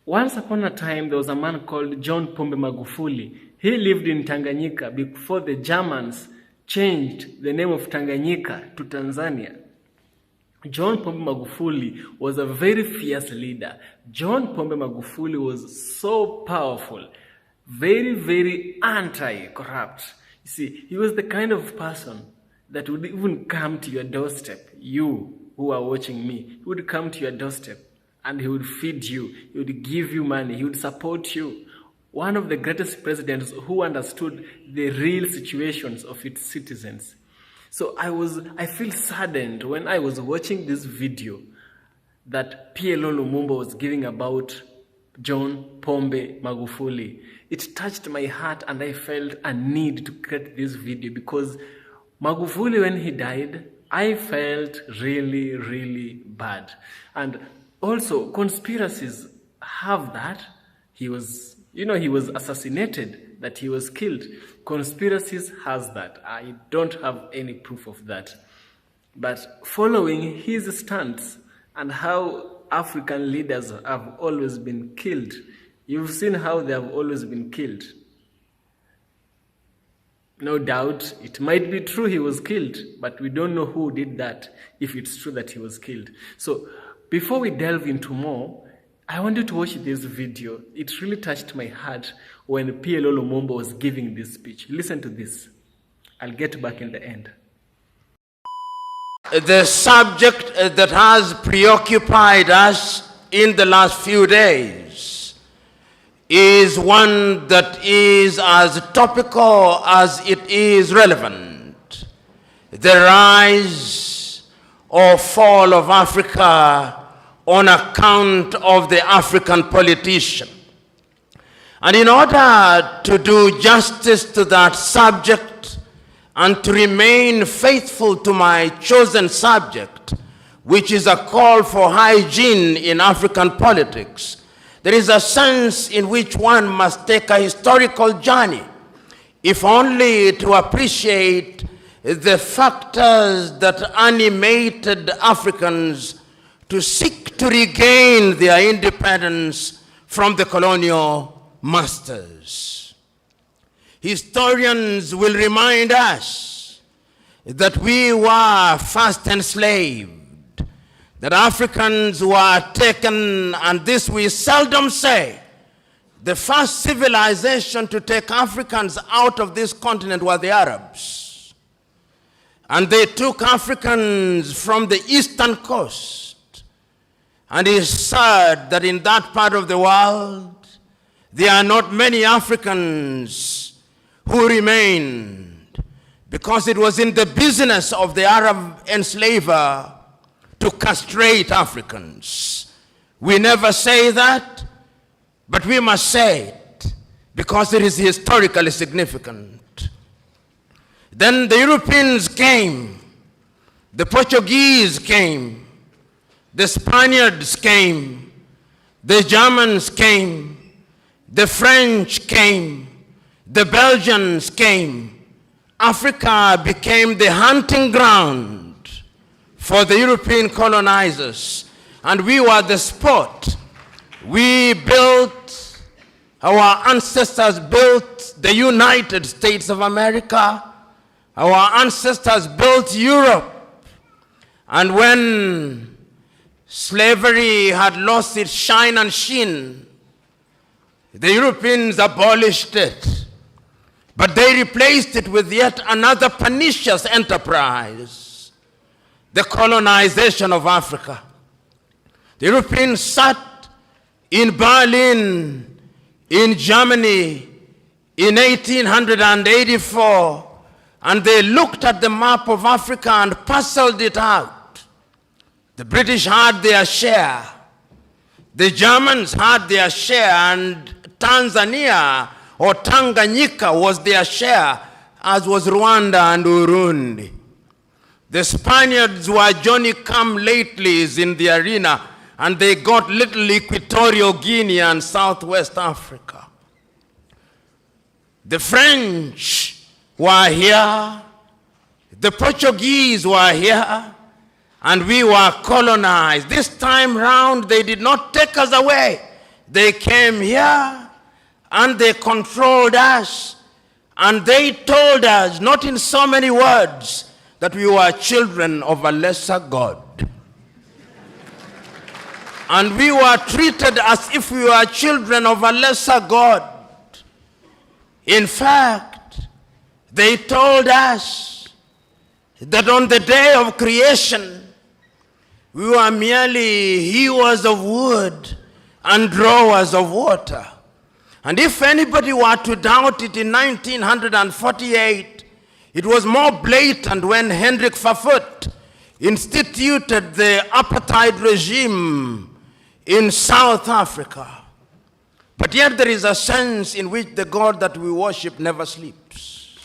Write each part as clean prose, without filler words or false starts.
Once upon a time, there was a man called John Pombe Magufuli. He lived in Tanganyika before the Germans changed the name of Tanganyika to Tanzania. John Pombe Magufuli was a very fierce leader. John Pombe Magufuli was so powerful, very, very anti-corrupt. You see, he was the kind of person that would even come to your doorstep. You who are watching me, he would come to your doorstep and he would feed you, he would give you money, he would support you. One of the greatest presidents who understood the real situations of its citizens. So I feel saddened when I was watching this video that PLO Lumumba was giving about John Pombe Magufuli. It touched my heart and I felt a need to create this video because Magufuli, when he died, I felt really, really bad. And also, conspiracies have that. He was assassinated, that he was killed. Conspiracies has that. I don't have any proof of that. But following his stance and how African leaders have always been killed, you've seen how they have always been killed. No doubt, it might be true he was killed, but we don't know who did that, if it's true that he was killed. So, before we delve into more, I want you to watch this video. It really touched my heart when PLO Lumumba was giving this speech. Listen to this. I'll get back in the end. The subject that has preoccupied us in the last few days is one that is as topical as it is relevant. The rise or fall of Africa on account of the African politician. And in order to do justice to that subject and to remain faithful to my chosen subject, which is a call for hygiene in African politics, there is a sense in which one must take a historical journey, if only to appreciate the factors that animated Africans to seek to regain their independence from the colonial masters. Historians will remind us that we were first enslaved, that Africans were taken, and this we seldom say. The first civilization to take Africans out of this continent were the Arabs. And they took Africans from the eastern coast. And it's sad that in that part of the world, there are not many Africans who remained, because it was in the business of the Arab enslaver to castrate Africans. We never say that, but we must say it because it is historically significant. Then the Europeans came, the Portuguese came, the Spaniards came, the Germans came, the French came, the Belgians came. Africa became the hunting ground for the European colonizers, and we were the spot. We built, our ancestors built the United States of America. Our ancestors built Europe. And when slavery had lost its shine and sheen, the Europeans abolished it. But they replaced it with yet another pernicious enterprise, the colonization of Africa. The Europeans sat in Berlin, in Germany, in 1884, and they looked at the map of Africa and parceled it out. The British had their share. The Germans had their share, and Tanzania or Tanganyika was their share, as was Rwanda and Burundi. The Spaniards were Johnny-come-latelys in the arena, and they got little Equatorial Guinea and Southwest Africa. The French were here, the Portuguese were here, and we were colonized. This time round, they did not take us away. They came here and they controlled us. And they told us, not in so many words, that we were children of a lesser God. And we were treated as if we were children of a lesser God. In fact, they told us that on the day of creation, we were merely hewers of wood and drawers of water. And if anybody were to doubt it, in 1948, it was more blatant when Hendrik Verwoerd instituted the apartheid regime in South Africa. But yet there is a sense in which the God that we worship never sleeps.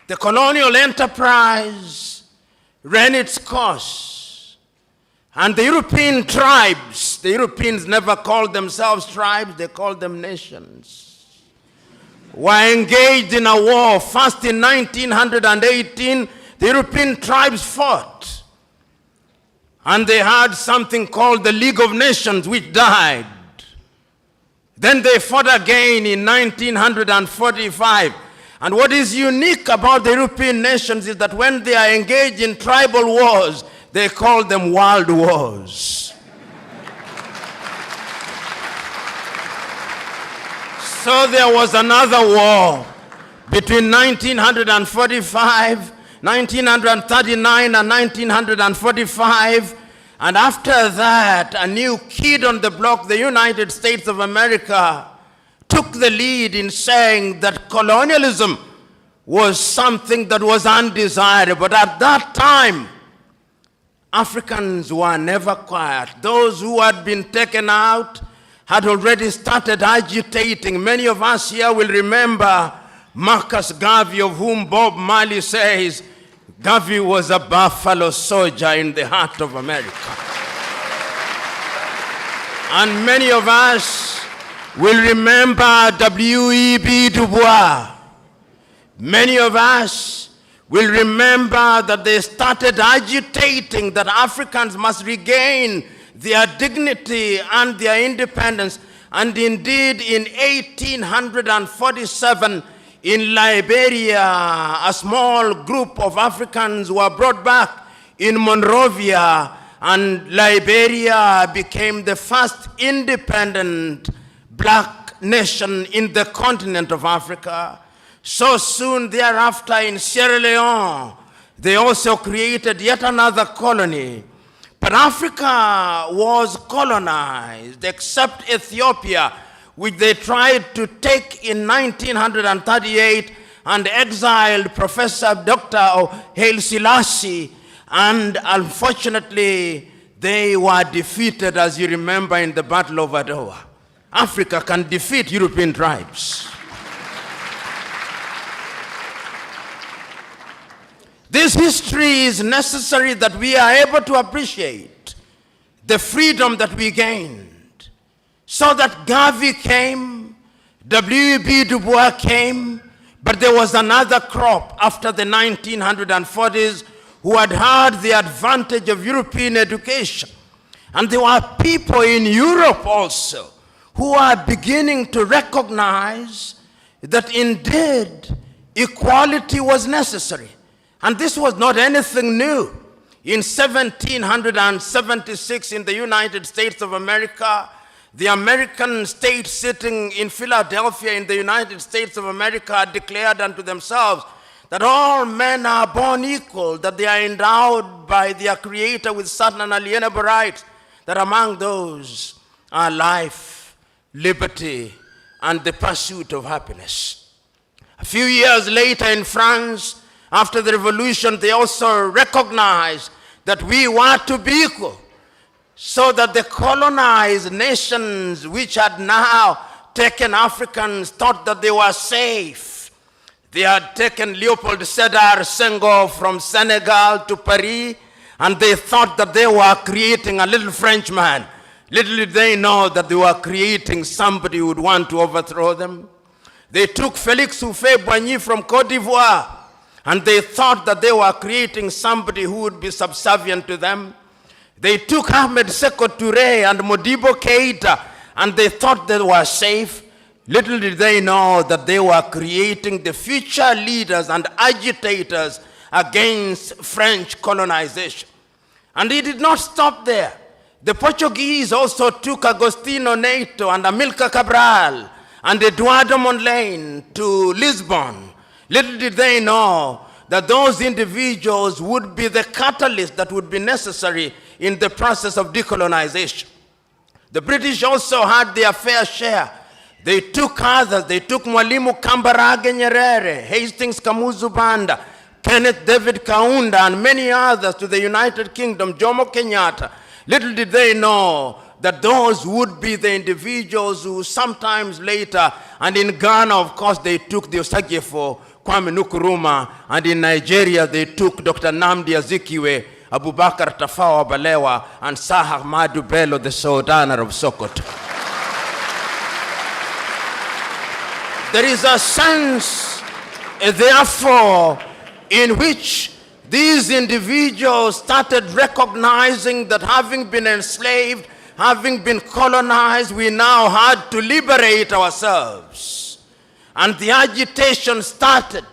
The colonial enterprise ran its course. And the European tribes, the Europeans never called themselves tribes, they called them nations, were engaged in a war. First in 1918, the European tribes fought. And they had something called the League of Nations, which died. Then they fought again in 1945. And what is unique about the European nations is that when they are engaged in tribal wars, they call them world wars. So there was another war between 1945, 1939 and 1945. And after that, a new kid on the block, the United States of America, took the lead in saying that colonialism was something that was undesirable. But at that time, Africans were never quiet. Those who had been taken out had already started agitating. Many of us here will remember Marcus Garvey, of whom Bob Marley says, Garvey was a buffalo soldier in the heart of America. And many of us will remember W.E.B. Du Bois. Many of us will remember that they started agitating that Africans must regain their dignity and their independence. And indeed, in 1847, in Liberia, a small group of Africans were brought back in Monrovia, and Liberia became the first independent black nation in the continent of Africa. So soon thereafter, in Sierra Leone, they also created yet another colony. But Africa was colonized, except Ethiopia, which they tried to take in 1938 and exiled Professor Dr. Haile Selassie. And unfortunately, they were defeated, as you remember, in the Battle of Adwa. Africa can defeat European tribes. This history is necessary that we are able to appreciate the freedom that we gained. So that Garvey came, W.E.B. Du Bois came, but there was another crop after the 1940s who had the advantage of European education. And there were people in Europe also who are beginning to recognize that indeed equality was necessary. And this was not anything new. In 1776 in the United States of America, the American state sitting in Philadelphia in the United States of America declared unto themselves that all men are born equal, that they are endowed by their Creator with certain unalienable rights, that among those are life, liberty, and the pursuit of happiness. A few years later in France, after the revolution, they also recognized that we were to be equal, so that the colonized nations which had now taken Africans thought that they were safe. They had taken Leopold Sédar Senghor from Senegal to Paris, and they thought that they were creating a little Frenchman. Little did they know that they were creating somebody who would want to overthrow them. They took Félix Houphouët-Boigny from Côte d'Ivoire, and they thought that they were creating somebody who would be subservient to them. They took Ahmed Sékou Touré and Modibo Keïta, and they thought they were safe. Little did they know that they were creating the future leaders and agitators against French colonization. And it did not stop there. The Portuguese also took Agostinho Neto and Amilcar Cabral and Eduardo Mondlane to Lisbon. Little did they know that those individuals would be the catalyst that would be necessary in the process of decolonization. The British also had their fair share. They took others. They took Mwalimu Kambarage Nyerere, Hastings Kamuzu Banda, Kenneth David Kaunda, and many others to the United Kingdom, Jomo Kenyatta. Little did they know that those would be the individuals who sometimes later, and in Ghana, of course, they took the Osagyefo, Kwame Nkrumah, and in Nigeria, they took Dr. Nnamdi Azikiwe, Abubakar Tafawa Balewa, and Sir Ahmadu Bello, the Sultan of Sokoto. There is a sense, therefore, in which these individuals started recognizing that having been enslaved, having been colonized, we now had to liberate ourselves. And the agitation started.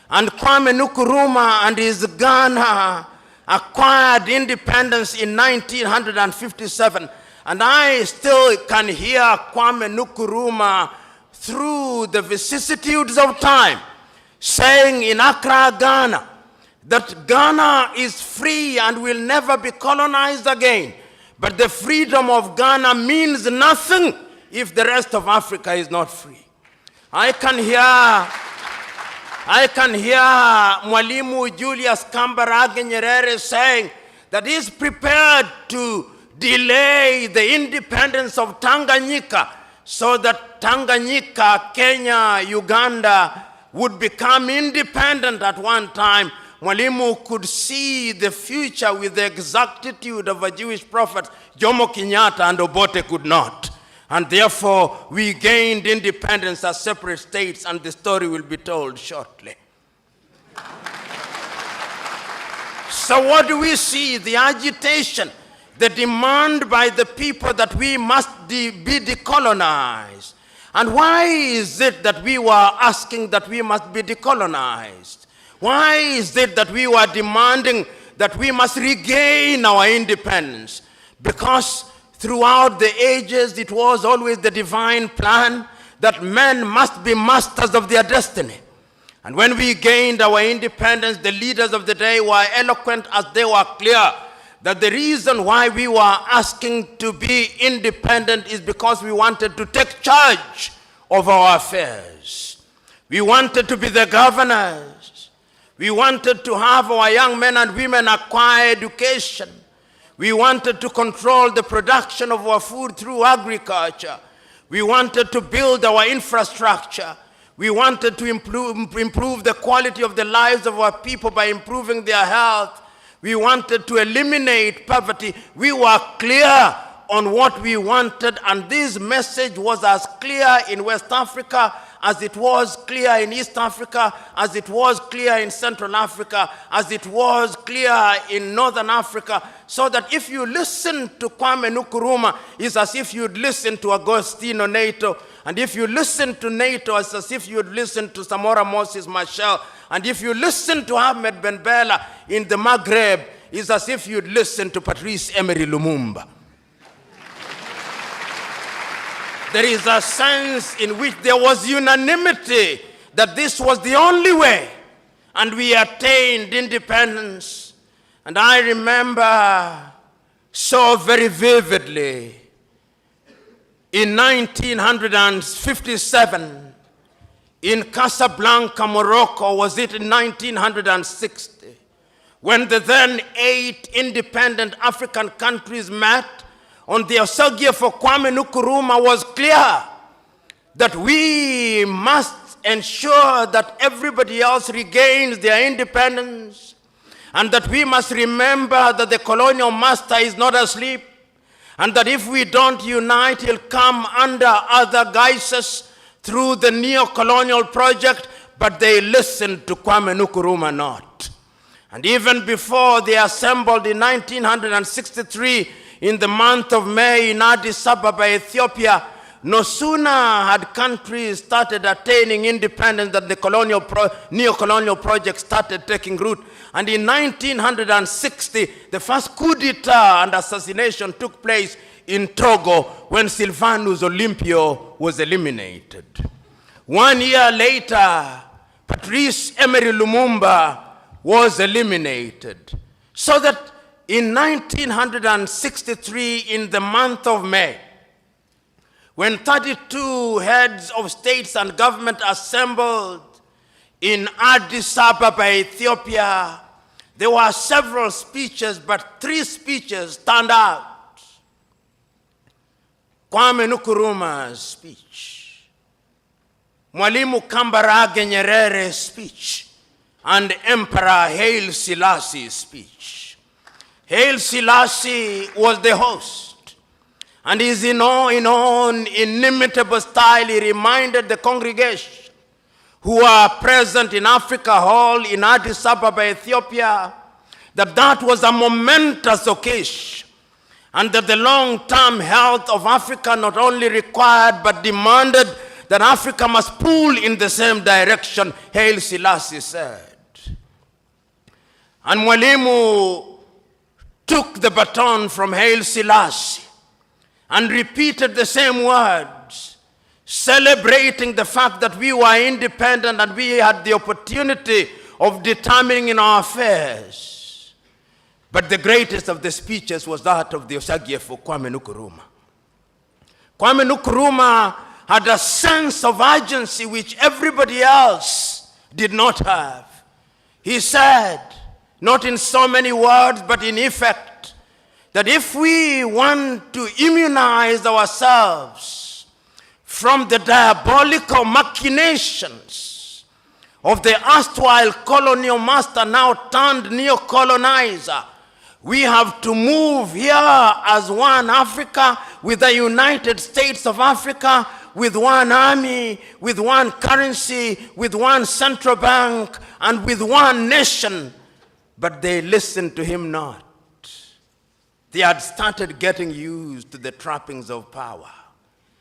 And Kwame Nkrumah and his Ghana acquired independence in 1957. And I still can hear Kwame Nkrumah through the vicissitudes of time saying in Accra, Ghana, that Ghana is free and will never be colonized again. But the freedom of Ghana means nothing if the rest of Africa is not free. I can hear Mwalimu Julius Kambarage Nyerere saying that he is prepared to delay the independence of Tanganyika so that Tanganyika, Kenya, Uganda would become independent at one time. Mwalimu could see the future with the exactitude of a Jewish prophet. Jomo Kenyatta and Obote could not. And therefore, we gained independence as separate states, and the story will be told shortly. So what do we see? The agitation, the demand by the people that we must be decolonized. And why is it that we were asking that we must be decolonized? Why is it that we were demanding that we must regain our independence? Because throughout the ages, it was always the divine plan that men must be masters of their destiny. And when we gained our independence, the leaders of the day were eloquent as they were clear that the reason why we were asking to be independent is because we wanted to take charge of our affairs. We wanted to be the governors. We wanted to have our young men and women acquire education. We wanted to control the production of our food through agriculture. We wanted to build our infrastructure. We wanted to improve the quality of the lives of our people by improving their health. We wanted to eliminate poverty. We were clear on what we wanted, and this message was as clear in West Africa as it was clear in East Africa, as it was clear in Central Africa, as it was clear in Northern Africa, so that if you listen to Kwame Nkrumah, it's as if you'd listen to Agostinho Neto, and if you listen to Neto, it's as if you'd listen to Samora Moses Machel, and if you listen to Ahmed Ben Bella in the Maghreb, it's as if you'd listen to Patrice Emery Lumumba. There is a sense in which there was unanimity that this was the only way, and we attained independence. And I remember so very vividly in 1957 in Casablanca, Morocco, was it in 1960, when the then 8 independent African countries met on the Osagie for Kwame Nkrumah, was clear that we must ensure that everybody else regains their independence, and that we must remember that the colonial master is not asleep, and that if we don't unite, he'll come under other guises through the neo-colonial project. But they listened to Kwame Nkrumah not. And even before they assembled in 1963 in the month of May in Addis Ababa, Ethiopia, no sooner had countries started attaining independence than the neo-colonial project started taking root. And in 1960, the first coup d'etat and assassination took place in Togo when Sylvanus Olympio was eliminated. 1 year later, Patrice Emery Lumumba was eliminated. So that in 1963, in the month of May, when 32 heads of states and government assembled in Addis Ababa, Ethiopia, there were several speeches, but 3 speeches stand out. Kwame Nkrumah's speech, Mwalimu Kambarage Nyerere's speech, and Emperor Haile Selassie's speech. Haile Selassie was the host, and his own inimitable style, he reminded the congregation who are present in Africa Hall in Addis Ababa, Ethiopia, that was a momentous occasion, and that the long-term health of Africa not only required but demanded that Africa must pull in the same direction, Haile Selassie said. And Mwalimu took the baton from Haile Selassie and repeated the same words, celebrating the fact that we were independent and we had the opportunity of determining our affairs. But the greatest of the speeches was that of the Osagyefo Kwame Nkrumah. Kwame Nkrumah had a sense of urgency which everybody else did not have. He said, not in so many words, but in effect, that if we want to immunize ourselves from the diabolical machinations of the erstwhile colonial master, now turned neo-colonizer, we have to move here as one Africa, with the United States of Africa, with one army, with one currency, with one central bank, and with one nation. But they listened to him not. They had started getting used to the trappings of power.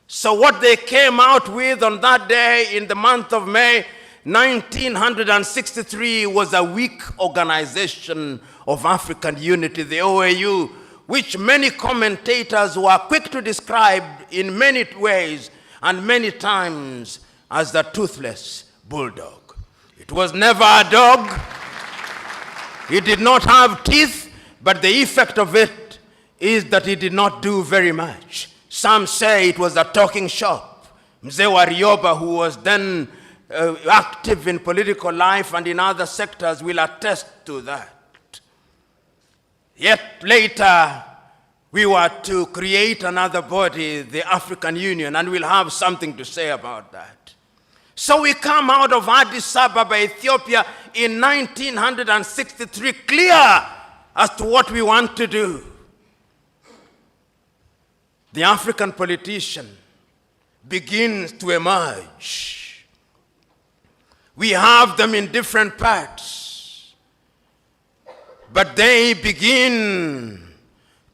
So what they came out with on that day in the month of May 1963 was a weak organization of African unity, the OAU, which many commentators were quick to describe in many ways and many times as the toothless bulldog. It was never a dog. It did not have teeth, but the effect of it is that it did not do very much. Some say it was a talking shop. Mzee Warioba, who was then active in political life and in other sectors, will attest to that. Yet later, we were to create another body, the African Union, and we'll have something to say about that. So we come out of Addis Ababa, Ethiopia in 1963, clear as to what we want to do. The African politician begins to emerge. We have them in different parts, but they begin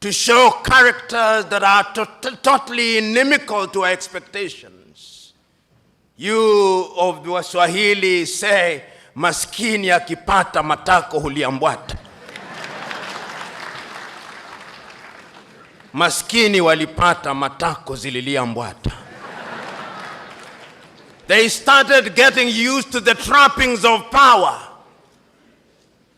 to show characters that are totally inimical to our expectations. You of the Swahili say, maskini akipata matako huliambwata. Maskini walipata matako zililiambwata. They started getting used to the trappings of power.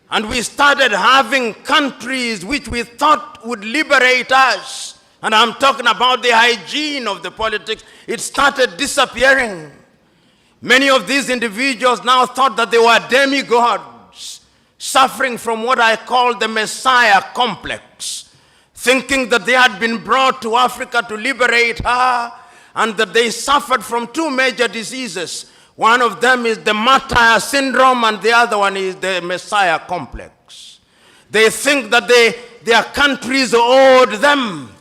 And we started having countries which we thought would liberate us. And I'm talking about the hygiene of the politics. It started disappearing. Many of these individuals now thought that they were demigods, suffering from what I call the Messiah complex, thinking that they had been brought to Africa to liberate her, and that they suffered from 2 major diseases. One of them is the martyr syndrome, and the other one is the Messiah complex. They think that their countries owed them.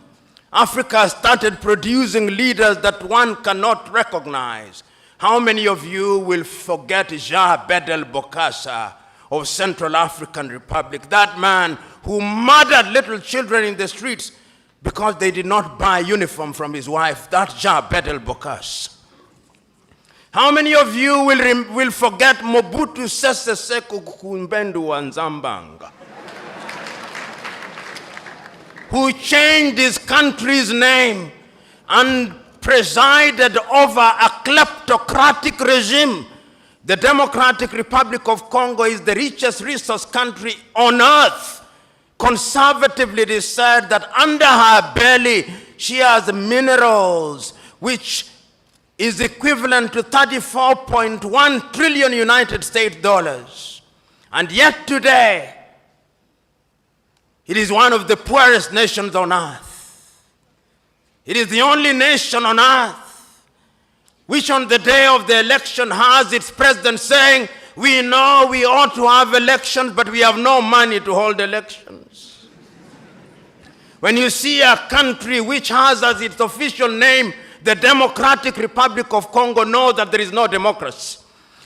Africa started producing leaders that one cannot recognize. How many of you will forget Jean Bedel Bokassa of Central African Republic, that man who murdered little children in the streets because they did not buy uniform from his wife. That's Ja Bedel Bokas. How many of you will forget Mobutu Sese Seko Kukumbendu wa Nzambanga, who changed his country's name and presided over a kleptocratic regime? The Democratic Republic of Congo is the richest resource country on earth. Conservatively, it is said that under her belly, she has minerals, which is equivalent to 34.1 trillion United States dollars. And yet today, it is one of the poorest nations on earth. It is the only nation on earth which on the day of the election has its president saying, we know we ought to have elections, but we have no money to hold elections. When you see a country which has as its official name the Democratic Republic of Congo, know that there is no democracy.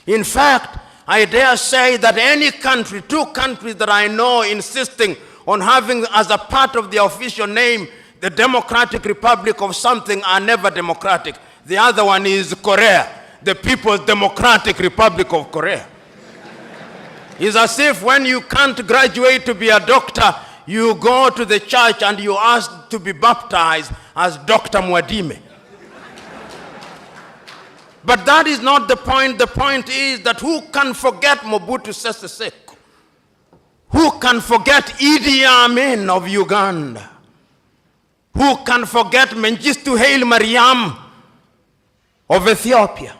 In fact, I dare say that any country, two countries that I know insisting on having as a part of their official name the Democratic Republic of something are never democratic. The other one is Korea, the People's Democratic Republic of Korea. It's as if when you can't graduate to be a doctor, you go to the church and you ask to be baptized as Dr. Mwadime. But that is not the point. The point is that who can forget Mobutu Sese Seko? Who can forget Idi Amin of Uganda? Who can forget Mengistu Haile Mariam of Ethiopia?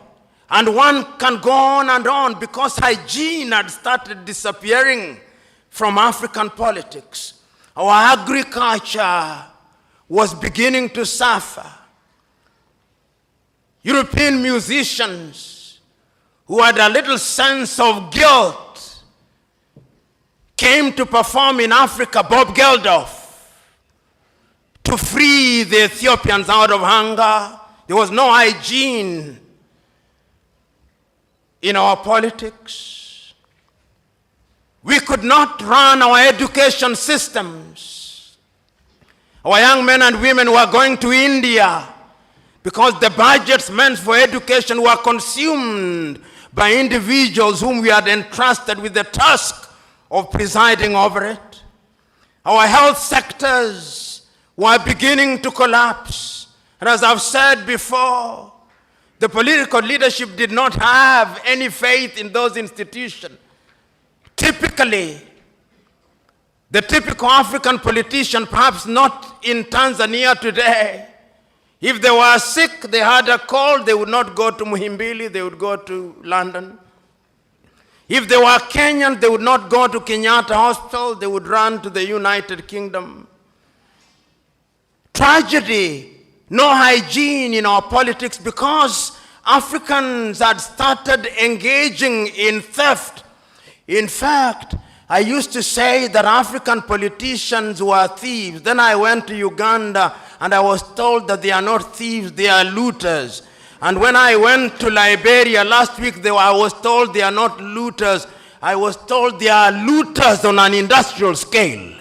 And one can go on and on, because hygiene had started disappearing from African politics. Our agriculture was beginning to suffer. European musicians who had a little sense of guilt came to perform in Africa, Bob Geldof, to free the Ethiopians out of hunger. There was no hygiene in our politics. We could not run our education systems. Our young men and women were going to India because the budgets meant for education were consumed by individuals whom we had entrusted with the task of presiding over it. Our health sectors were beginning to collapse. And as I've said before, the political leadership did not have any faith in those institutions. Typically, the typical African politician, perhaps not in Tanzania today, if they were sick, they had a cold, they would not go to Muhimbili, they would go to London. If they were Kenyan, they would not go to Kenyatta Hospital, they would run to the United Kingdom. Tragedy. No hygiene in our politics, because Africans had started engaging in theft. In fact, I used to say that African politicians were thieves. Then I went to Uganda and I was told that they are not thieves, they are looters. And when I went to Liberia last week, I was told they are not looters. I was told they are looters on an industrial scale.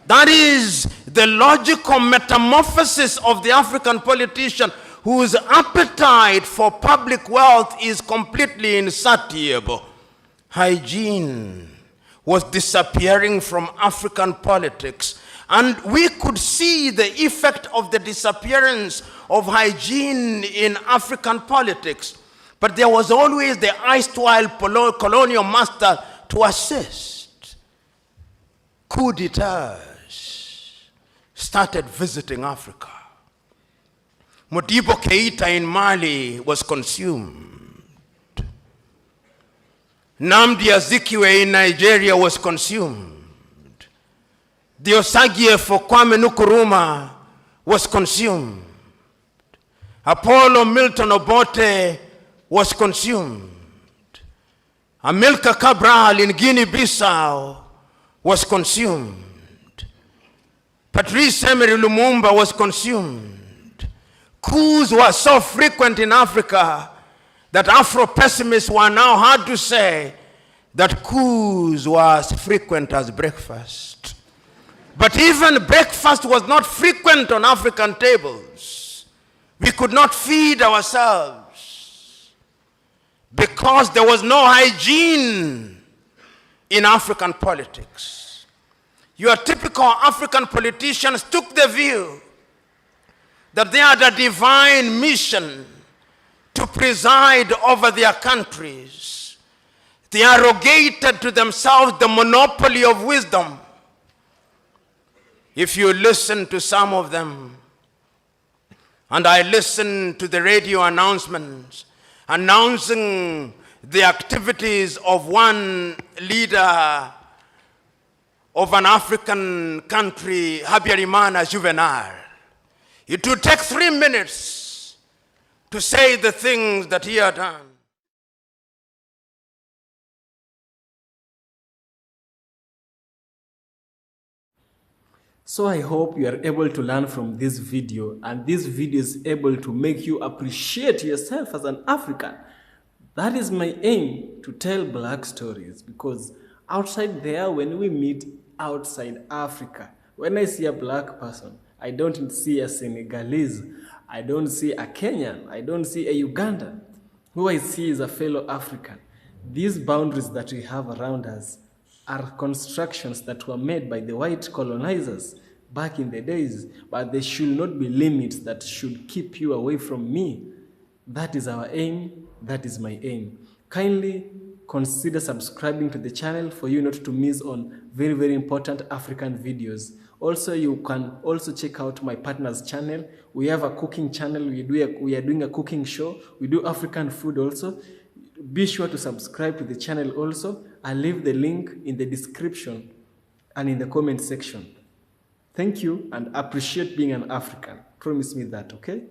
That is the logical metamorphosis of the African politician, whose appetite for public wealth is completely insatiable. Hygiene was disappearing from African politics. And we could see the effect of the disappearance of hygiene in African politics. But there was always the erstwhile colonial master to assist. Coup d'etats started visiting Africa. Modibo Keita in Mali was consumed. Nnamdi Azikiwe in Nigeria was consumed. Diosagie for Kwame Nkrumah was consumed. Apollo Milton Obote was consumed. Amilcar Cabral in Guinea-Bissau was consumed. Patrice Emery Lumumba was consumed. Coups were so frequent in Africa that Afro-pessimists were now hard to say that coups were as frequent as breakfast. But even breakfast was not frequent on African tables. We could not feed ourselves because there was no hygiene in African politics. Your typical African politicians took the view that they had a divine mission to preside over their countries. They arrogated to themselves the monopoly of wisdom. If you listen to some of them, and I listen to the radio announcements announcing the activities of one leader of an African country, Habyarimana Juvenal, it would take 3 minutes to say the things that he had done. So I hope you are able to learn from this video, and this video is able to make you appreciate yourself as an African. That is my aim, to tell black stories, because outside there, when we meet outside Africa, when I see a black person, I don't see a Senegalese, I don't see a Kenyan, I don't see a Ugandan. Who I see is a fellow African. These boundaries that we have around us are constructions that were made by the white colonizers back in the days, but they should not be limits that should keep you away from me. That is our aim. That is my aim. Kindly consider subscribing to the channel for you not to miss on very, very important African videos. Also, you can also check out my partner's channel. We have a cooking channel. We are doing a cooking show. We do African food also. Be sure to subscribe to the channel also. I'll leave the link in the description and in the comment section. Thank you, and appreciate being an African. Promise me that, okay?